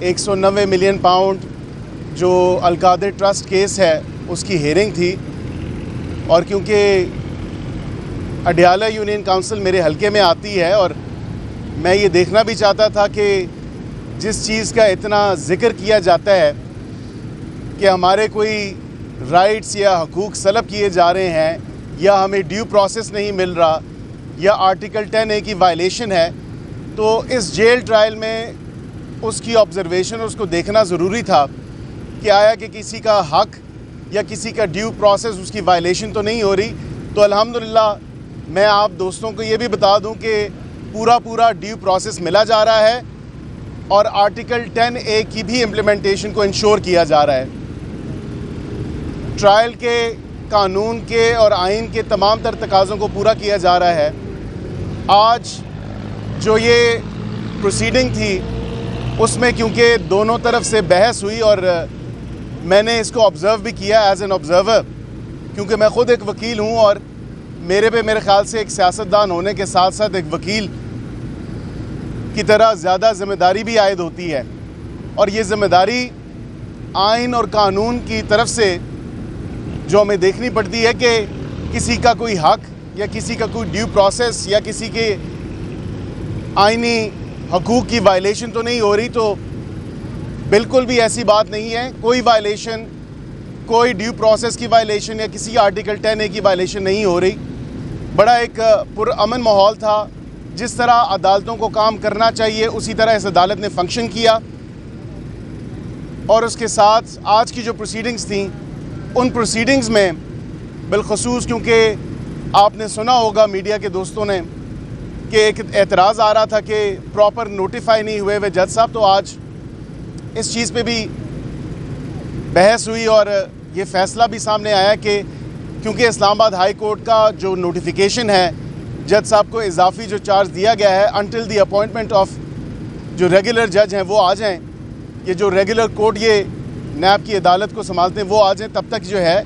190 million pound जो Al-Qadir trust case है उसकी हेयरिंग थी, और क्योंकि अडयाला यूनियन काउंसिल मेरे हलके में आती है और मैं ये देखना भी चाहता था कि जिस चीज़ का इतना ज़िक्र किया जाता है कि हमारे कोई राइट्स या हकूक़ सलब किए जा रहे हैं या हमें ड्यू प्रोसेस नहीं मिल रहा या आर्टिकल 10A की वायलेशन है, तो इस जेल ट्रायल में उसकी ऑब्जर्वेशन, उसको देखना ज़रूरी था कि आया कि किसी का हक या किसी का ड्यू प्रोसेस, उसकी वायलेशन तो नहीं हो रही। तो अल्हम्दुलिल्लाह मैं आप दोस्तों को ये भी बता दूं कि पूरा ड्यू प्रोसेस मिला जा रहा है और आर्टिकल 10A की भी इम्प्लीमेंटेशन को इंश्योर किया जा रहा है। ट्रायल के कानून के और आइन के तमाम तर तकाज़ों को पूरा किया जा रहा है। आज जो ये प्रोसीडिंग थी उसमें क्योंकि दोनों तरफ से बहस हुई और मैंने इसको ऑब्ज़र्व भी किया एज एन ऑब्ज़र्वर, क्योंकि मैं ख़ुद एक वकील हूँ और मेरे ख़्याल से एक सियासतदान होने के साथ साथ एक वकील की तरह ज़्यादा ज़िम्मेदारी भी आयद होती है, और ये ज़िम्मेदारी आइन और कानून की तरफ से जो हमें देखनी पड़ती है कि किसी का कोई हक या किसी का कोई ड्यू प्रोसेस या किसी के आइनी हकूक़ की वायलेशन तो नहीं हो रही। तो बिल्कुल भी ऐसी बात नहीं है, कोई वायलेशन, कोई ड्यू प्रोसेस की वायलेशन या किसी आर्टिकल 10A की वायलेशन नहीं हो रही। बड़ा एक पुरअमन माहौल था। जिस तरह अदालतों को काम करना चाहिए उसी तरह इस अदालत ने फंक्शन किया, और उसके साथ आज की जो प्रोसीडिंग्स थी उन प्रोसीडिंग्स में बिलखसूस, क्योंकि आपने सुना होगा मीडिया के दोस्तों ने कि एक एतराज़ आ रहा था कि प्रॉपर नोटिफाई नहीं हुए वे जज साहब, तो आज इस चीज़ पे भी बहस हुई और ये फ़ैसला भी सामने आया कि क्योंकि इस्लामाबाद हाई कोर्ट का जो नोटिफिकेशन है, जज साहब को इजाफी जो चार्ज दिया गया है अनटिल द अपॉइंटमेंट ऑफ जो रेगुलर जज हैं वो आ जाएं, ये जो रेगुलर कोर्ट ये नैब की अदालत को संभालते हैं वो आ जाएं, तब तक जो है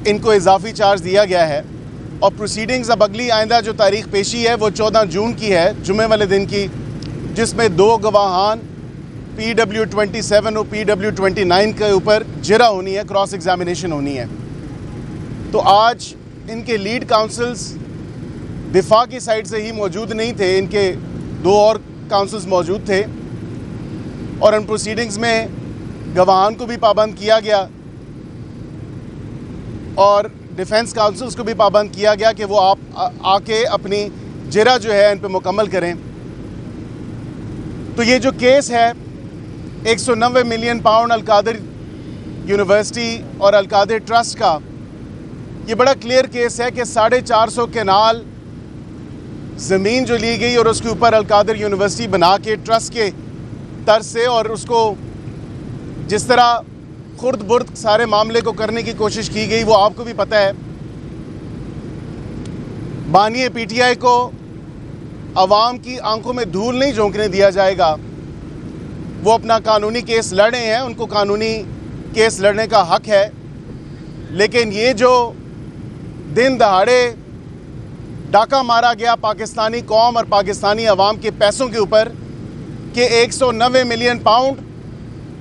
इनको इजाफी चार्ज दिया गया है। और प्रोसीडिंग्स अब अगली आइंदा जो तारीख़ पेशी है वो 14 जून की है, जुमे वाले दिन की, जिसमें 2 गवाहान PW27 और PW29 के ऊपर जिरा होनी है, क्रॉस एग्जामिनेशन होनी है। तो आज इनके लीड काउंसल्स दिफा की साइड से ही मौजूद नहीं थे, इनके 2 और काउंसल्स मौजूद थे, और इन प्रोसीडिंग्स में गवाहान को भी पाबंद किया गया और डिफेंस काउंसल्स को भी पाबंद किया गया कि वो आप आके अपनी जिरा जो है इन पे मुकम्मल करें। तो ये जो केस है 190 मिलियन पाउंड अलकादिर यूनिवर्सिटी और अलकादिर ट्रस्ट का, ये बड़ा क्लियर केस है कि 450 केनाल ज़मीन जो ली गई और उसके ऊपर अलकादिर यूनिवर्सिटी बना के ट्रस्ट के तर्ज से, और उसको जिस तरह खुर्द बुर्द सारे मामले को करने की कोशिश की गई वो आपको भी पता है। बानिए PTI को अवाम की आंखों में धूल नहीं झोंकने दिया जाएगा। वो अपना कानूनी केस लड़े हैं, उनको कानूनी केस लड़ने का हक है, लेकिन ये जो दिन दहाड़े डाका मारा गया पाकिस्तानी कौम और पाकिस्तानी अवाम के पैसों के ऊपर कि 190 मिलियन पाउंड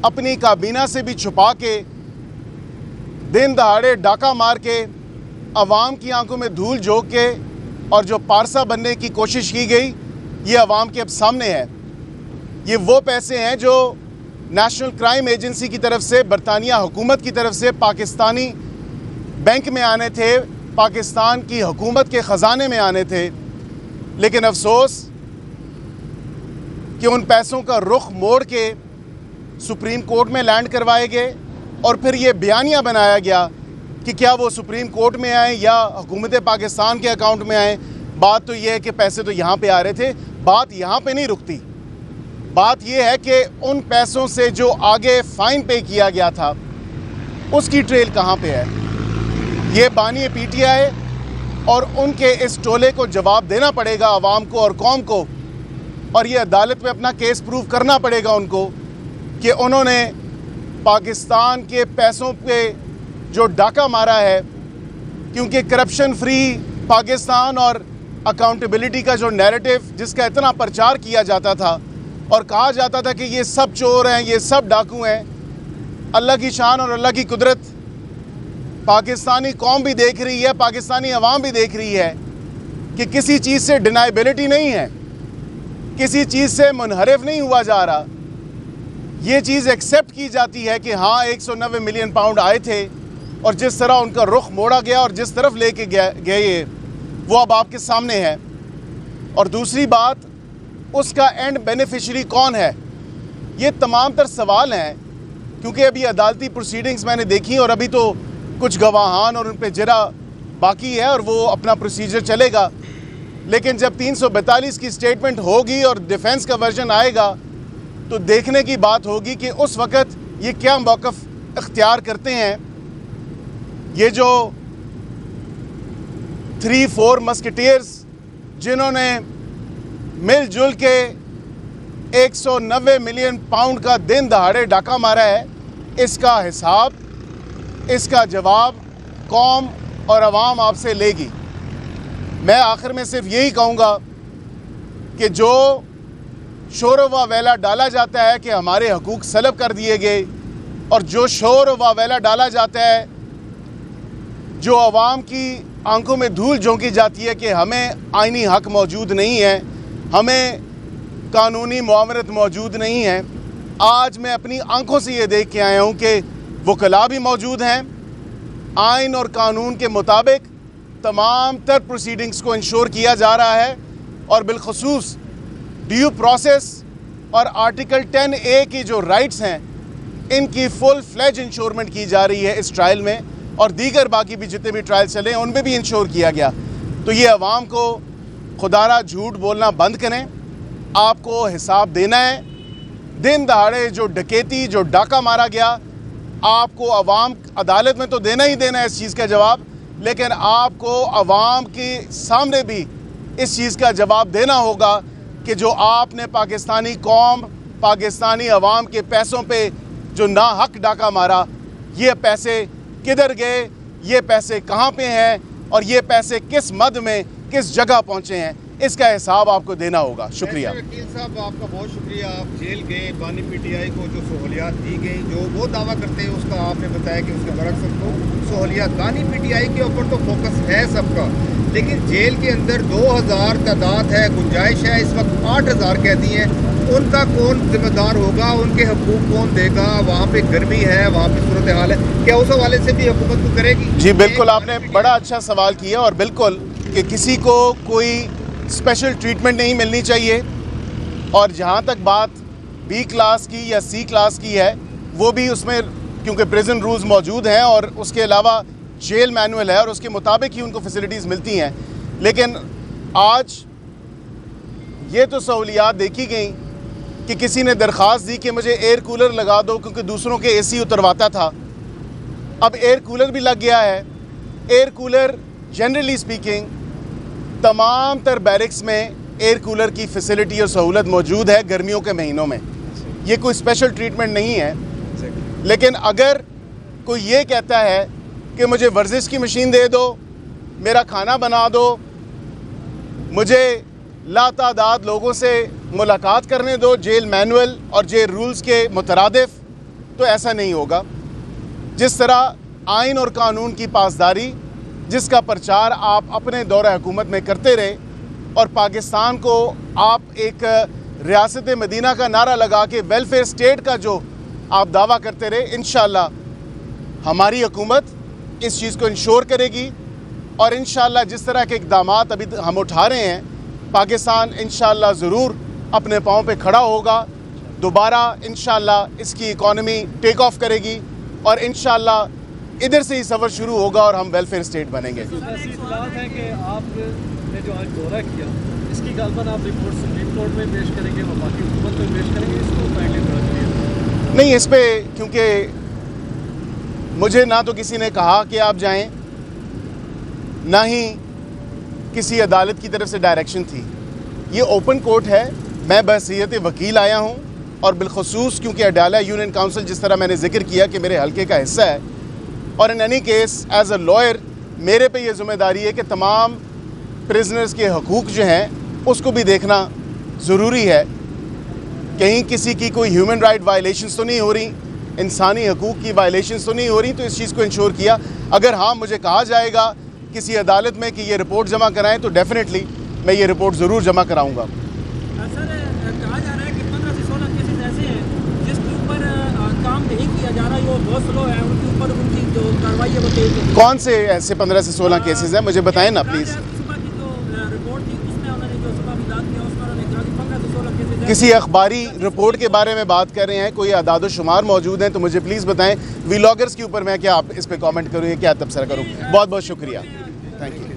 अपनी काबीना से भी छुपा के दिन दहाड़े डाका मार के अवाम की आंखों में धूल झोंक के और जो पारसा बनने की कोशिश की गई, ये अवाम के अब सामने है। ये वो पैसे हैं जो नेशनल क्राइम एजेंसी की तरफ से, बरतानिया हुकूमत की तरफ से पाकिस्तानी बैंक में आने थे, पाकिस्तान की हुकूमत के ख़जाने में आने थे, लेकिन अफसोस कि उन पैसों का रुख मोड़ के सुप्रीम कोर्ट में लैंड करवाए गए और फिर ये बयानिया बनाया गया कि क्या वो सुप्रीम कोर्ट में आए या हुकूमत पाकिस्तान के अकाउंट में आए। बात तो ये है कि पैसे तो यहाँ पे आ रहे थे। बात यहाँ पे नहीं रुकती। बात ये है कि उन पैसों से जो आगे फ़ाइन पे किया गया था उसकी ट्रेल कहाँ पे है। ये बानी PTI और उनके इस टोले को जवाब देना पड़ेगा आवाम को और कौम को, और ये अदालत में अपना केस प्रूव करना पड़ेगा उनको कि उन्होंने पाकिस्तान के पैसों पे जो डाका मारा है, क्योंकि करप्शन फ्री पाकिस्तान और अकाउंटेबिलिटी का जो नैरेटिव जिसका इतना प्रचार किया जाता था और कहा जाता था कि ये सब चोर हैं, ये सब डाकू हैं। अल्लाह की शान और अल्लाह की कुदरत पाकिस्तानी कौम भी देख रही है, पाकिस्तानी अवाम भी देख रही है कि किसी चीज़ से डिनाइबिलिटी नहीं है, किसी चीज़ से मुनहरिफ नहीं हुआ जा रहा। ये चीज़ एक्सेप्ट की जाती है कि हाँ 190 मिलियन पाउंड आए थे और जिस तरह उनका रुख मोड़ा गया और जिस तरफ लेके गए वो अब आपके सामने है। और दूसरी बात, उसका एंड बेनिफिशरी कौन है, ये तमाम तर सवाल हैं। क्योंकि अभी अदालती प्रोसीडिंग्स मैंने देखी और अभी तो कुछ गवाहान और उन पर जरा बाकी है और वो अपना प्रोसीजर चलेगा। लेकिन जब 342 की स्टेटमेंट होगी और डिफेंस का वर्जन आएगा तो देखने की बात होगी कि उस वक़्त ये क्या मौक़िफ़ इख्तियार करते हैं। ये जो 3-4 मस्केटियर्स जिन्होंने मिलजुल के 190 मिलियन पाउंड का दिन दहाड़े डाका मारा है, इसका हिसाब, इसका जवाब कौम और अवाम आपसे लेगी। मैं आखिर में सिर्फ यही कहूँगा कि जो शोर व वेला डाला जाता है कि हमारे हकूक़ सलब कर दिए गए, और जो शोर व वेला डाला जाता है, जो अवाम की आंखों में धूल झोंकी जाती है कि हमें आइनी हक मौजूद नहीं है, हमें कानूनी मुआवरत मौजूद नहीं है। आज मैं अपनी आंखों से ये देख के आया हूँ कि वकला भी मौजूद हैं। आइन और कानून के मुताबिक तमाम तर प्रोसीडिंग्स को इंश्योर किया जा रहा है और बिलखसूस ड्यू प्रोसेस और आर्टिकल 10A की जो राइट्स हैं इनकी फुल फ्लेज इंश्योरमेंट की जा रही है इस ट्रायल में, और दीगर बाकी भी जितने भी ट्रायल चले हैं उनमें भी इंश्योर किया गया। तो ये अवाम को खुदारा झूठ बोलना बंद करें, आपको हिसाब देना है। दिन दहाड़े जो डकैती, जो डाका मारा गया, आपको अवाम अदालत में तो देना ही देना है इस चीज़ का जवाब, लेकिन आपको अवाम के सामने भी इस चीज़ का जवाब देना होगा कि जो आपने पाकिस्तानी कौम, पाकिस्तानी अवाम के पैसों पे जो ना हक डाका मारा, ये पैसे किधर गए, ये पैसे कहाँ पे हैं और ये पैसे किस मद में किस जगह पहुँचे हैं, इसका हिसाब आपको देना होगा। शुक्रिया वकील साहब, आपका बहुत शुक्रिया। आप जेल गए, बानी पीटीआई को जो सहूलियात दी गई, जो वो दावा करते हैं उसका आपने बताया कि उसके बरक्स सबको सहूलियात, बानी पीटीआई के ऊपर तो फोकस है सबका, लेकिन जेल के अंदर 2000 तादाद है, गुंजाइश है, इस वक्त 8000 कैदी हैं। उनका कौन जिम्मेदार होगा, उनके हकूक कौन देगा? वहाँ पे गर्मी है, वहाँ पे सूरत हाल है, क्या उस हवाले से भी हुकूमत को करेगी? जी बिल्कुल, आपने बड़ा अच्छा सवाल किया, और बिल्कुल कि किसी को कोई स्पेशल ट्रीटमेंट नहीं मिलनी चाहिए। और जहाँ तक बात B क्लास की या C क्लास की है, वो भी उसमें क्योंकि प्रिजन रूल्स मौजूद हैं और उसके अलावा जेल मैनुअल है और उसके मुताबिक ही उनको फैसिलिटीज़ मिलती हैं। लेकिन आज ये तो सहूलियात देखी गई कि किसी ने दरख्वास्त दी कि मुझे एयर कूलर लगा दो क्योंकि दूसरों के AC उतरवाता था। अब एयर कूलर भी लग गया है। एयर कूलर जनरली स्पीकिंग तमाम तर बैरिक्स में एयर कूलर की फैसिलिटी और सहूलत मौजूद है गर्मियों के महीनों में, ये कोई स्पेशल ट्रीटमेंट नहीं है। लेकिन अगर कोई ये कहता है कि मुझे वर्जिश की मशीन दे दो, मेरा खाना बना दो, मुझे लातादाद लोगों से मुलाकात करने दो जेल मैनुअल और जेल रूल्स के मुतरादिफ, तो ऐसा नहीं होगा। जिस तरह आइन और कानून की पासदारी जिसका प्रचार आप अपने दौरे हुकूमत में करते रहे और पाकिस्तान को आप एक रियासत मदीना का नारा लगा के वेलफेयर स्टेट का जो आप दावा करते रहे, इंशाअल्लाह हमारी हुकूमत इस चीज़ को इंश्योर करेगी। और इंशाअल्लाह जिस तरह के इक़दामात अभी हम उठा रहे हैं, पाकिस्तान इंशाअल्लाह ज़रूर अपने पाँव पे खड़ा होगा। दोबारा इंशाअल्लाह इसकी इकॉनमी टेक ऑफ करेगी और इंशाअल्लाह इधर से ही सफ़र शुरू होगा और हम वेलफेयर स्टेट बनेंगे। ऐसी इत्तलात है कि आपने जो आज दौरा किया, इसकी गालबन आप रिपोर्ट सुप्रीम कोर्ट में पेश करेंगे, वफाकी हुकूमत में पेश करेंगे, इसको काइंडली थोड़ा करिए। नहीं, इस पे क्योंकि मुझे ना तो किसी ने कहा कि आप जाएं, ना ही किसी अदालत की तरफ से डायरेक्शन थी। ये ओपन कोर्ट है, मैं बहसीयत वकील आया हूँ और बिलखसूस क्योंकि अडाला यूनियन काउंसिल जिस तरह मैंने जिक्र किया कि मेरे हल्के का हिस्सा है, और in any case as a lawyer मेरे पे ये ज़िम्मेदारी है कि तमाम प्रिजनर्स के हकूक़ जो हैं उसको भी देखना ज़रूरी है। कहीं किसी की कोई ह्यूमन राइट वायलेशंस तो नहीं हो रही, इंसानी हकूक़ की वायलेशंस तो नहीं हो रही, तो इस चीज़ को इंश्योर किया। अगर हाँ मुझे कहा जाएगा किसी अदालत में कि ये रिपोर्ट जमा कराएं तो डेफिनेटली मैं ये रिपोर्ट ज़रूर जमा कराऊंगा। सर कहा जा रहा है कि 15 से 16 केसेस ऐसे हैं जिसके ऊपर काम नहीं किया जा रहा है, वो बहुत स्लो है, उनके ऊपर उनकी जो कार्रवाई है वो तेज है। कौन से ऐसे 15 से 16 केसेस हैं, मुझे बताएं ना प्लीज़। सुबह की जो रिपोर्ट थी उसमें उन्होंने जो सुबह भी दाद किया उसमें उन्होंने कहा कि 15 से 16 केसेस हैं। किसी अखबारी रिपोर्ट के बारे में बात कर रहे हैं, कोई आदाद शुमार मौजूद हैं तो मुझे प्लीज़ बताएं। वीलॉगर्स के ऊपर मैं क्या इस पर कमेंट करूँ, क्या तबसरा करूँ। बहुत बहुत शुक्रिया, थैंक यू।